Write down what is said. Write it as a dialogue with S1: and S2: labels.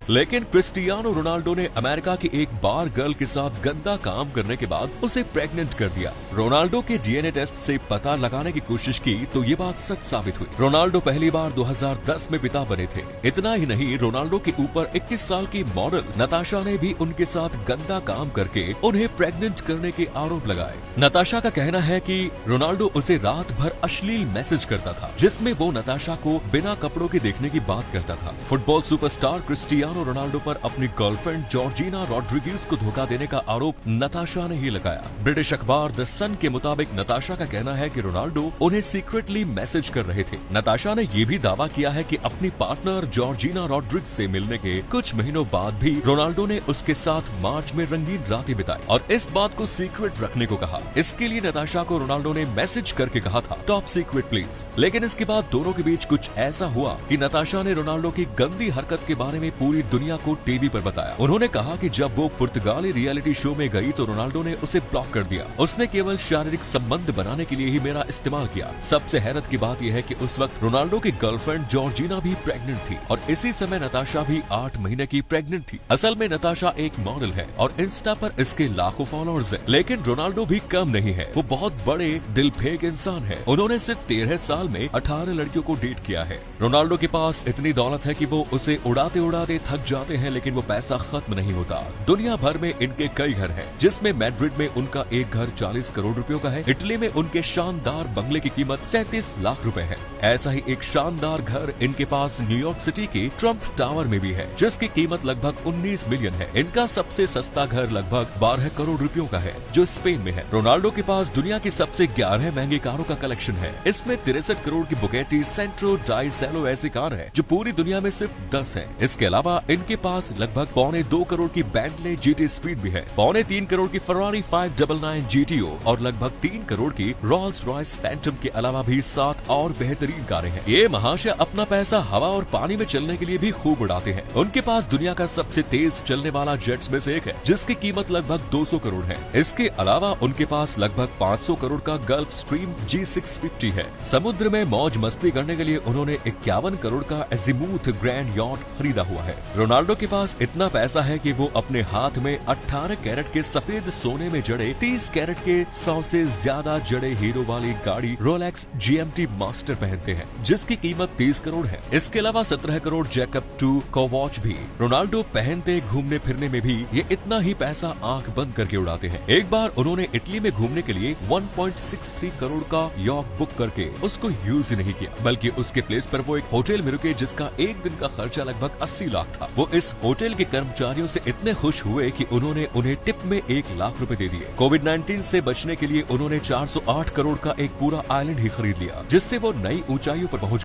S1: लेकिन Cristiano Ronaldo ने America की एक बार गर्ल के साथ गंदा काम करने के बाद उसे प्रेग्नेंट कर दिया। रोनाल्डो के डीएनए टेस्ट से पता लगाने की कोशिश की तो ये बात सच साबित हुई। रोनाल्डो पहली बार 2010 में पिता बने थे। इतना ही नहीं, रोनाल्डो के ऊपर 21 साल की मॉडल नताशा ने भी उनके साथ गंदा काम करके उन्हें प्रेग्नेंट करने के आरोप लगाए। नताशा का कहना है कि रोनाल्डो उसे रात भर अश्लील मैसेज करता था, जिसमें वो नताशा को बिना कपड़ों के देखने की बात करता था। फुटबॉल सुपरस्टार क्रिस्टियानो रोनाल्डो पर अपनी गर्लफ्रेंड जॉर्जिना रॉड्रिग्यूज को धोखा देने का आरोप नताशा ने ही लगाया। ब्रिटिश अखबार द सन के मुताबिक नताशा का कहना है कि रोनाल्डो उन्हें सीक्रेटली मैसेज कर रहे थे। नताशा ने ये भी दावा किया है कि अपनी पार्टनर जॉर्जिना रॉड्रिग्यूज से मिलने के कुछ महीनों बाद भी रोनाल्डो ने उसके साथ मार्च में रंगीन रातें बिताई और इस बात को सीक्रेट रखने को कहा। इसके लिए नताशा को रोनाल्डो ने मैसेज करके कहा था, टॉप सीक्रेट प्लीज। लेकिन इसके बाद दोनों के बीच कुछ ऐसा हुआ कि नताशा ने रोनाल्डो की गंदी हरकत के बारे में पूरी दुनिया को टीवी पर बताया। उन्होंने कहा कि जब वो पुर्तगाली रियलिटी शो में गई तो रोनाल्डो ने उसे ब्लॉक कर दिया। उसने केवल शारीरिक संबंध बनाने के लिए ही मेरा इस्तेमाल किया। सबसे हैरत की बात यह है कि उस वक्त रोनाल्डो की गर्लफ्रेंड जॉर्जिना भी प्रेग्नेंट थी और इसी समय नताशा भी 8 महीने की प्रेग्नेंट थी। असल में नताशा एक मॉडल है और इंस्टा पर इसके लाखों फॉलोअर्स हैं। लेकिन रोनाल्डो भी कम नहीं है, वो बहुत बड़े दिलफेक इंसान है। उन्होंने सिर्फ 13 साल में 18 लड़कियों को डेट किया है। रोनाल्डो के पास इतनी दौलत है कि वो उसे उड़ाते उड़ाते थक जाते हैं, लेकिन वो पैसा खत्म नहीं होता। दुनिया भर में इनके कई घर हैं, जिसमें मैड्रिड में उनका एक घर 40 करोड़ रुपयों का है। इटली में उनके शानदार बंगले की कीमत 37 लाख रुपए है। ऐसा ही एक शानदार घर इनके पास न्यूयॉर्क सिटी के ट्रम्प टावर में भी है, जिसकी कीमत लगभग 19 मिलियन है। इनका सबसे सस्ता घर लगभग 12 करोड़ रुपयों का है, जो स्पेन में है। रोनाल्डो के पास दुनिया की सबसे 11 महंगी कारों का कलेक्शन है। इसमें 63 करोड़ की बुगैटी सेंट्रो डाइसेलो ऐसी कार है जो पूरी दुनिया में सिर्फ 10 है। इसके अलावा इनके पास लगभग 2.25 करोड़ की बेंटले जीटी स्पीड भी है, 3.25 करोड़ की फरारी 599 जीटीओ और लगभग 3 करोड़ की रोल्स रॉयस फैंटम के अलावा भी 7 और बेहतरीन कारें हैं। ये महाशय अपना पैसा हवा और पानी में चलने के लिए भी खूब उड़ाते हैं। उनके पास दुनिया का सबसे तेज चलने वाला जेट्स में से एक है, जिसकी कीमत लगभग 200 करोड़ है। इसके अलावा उनके पास लगभग 500 करोड़ का गल्फ स्ट्रीम G650 है। समुद्र में मौज मस्ती करने के लिए उन्होंने 51 करोड़ का एजिमुथ ग्रैंड यॉट खरीदा हुआ है। रोनाल्डो के पास इतना पैसा है कि वो अपने हाथ में 18 कैरेट के सफेद सोने में जड़े 30 कैरेट के 100 से ज्यादा जड़े हीरो वाली गाड़ी रोलेक्स GMT मास्टर पहनते हैं, जिसकी कीमत 30 करोड़ है। इसके अलावा 17 करोड़ जैकब 2 को वॉच भी रोनाल्डो पहनते। घूमने फिरने में भी ये इतना ही पैसा आंख बंद करके उड़ाते हैं। एक बार उन्होंने इटली में घूमने के लिए 1.63 करोड़ का यॉट बुक करके उसको यूज ही नहीं किया, बल्कि उसके प्लेस पर वो एक होटल में रुके जिसका एक दिन का खर्चा लगभग 80 लाख था। वो इस होटल के कर्मचारियों से इतने खुश हुए कि उन्होंने उन्हें टिप में 1 लाख रुपए दे दिए। कोविड-19 से बचने के लिए उन्होंने 408 करोड़ का एक पूरा आइलैंड ही खरीद लिया, जिससे वो नई ऊंचाइयों पर पहुंच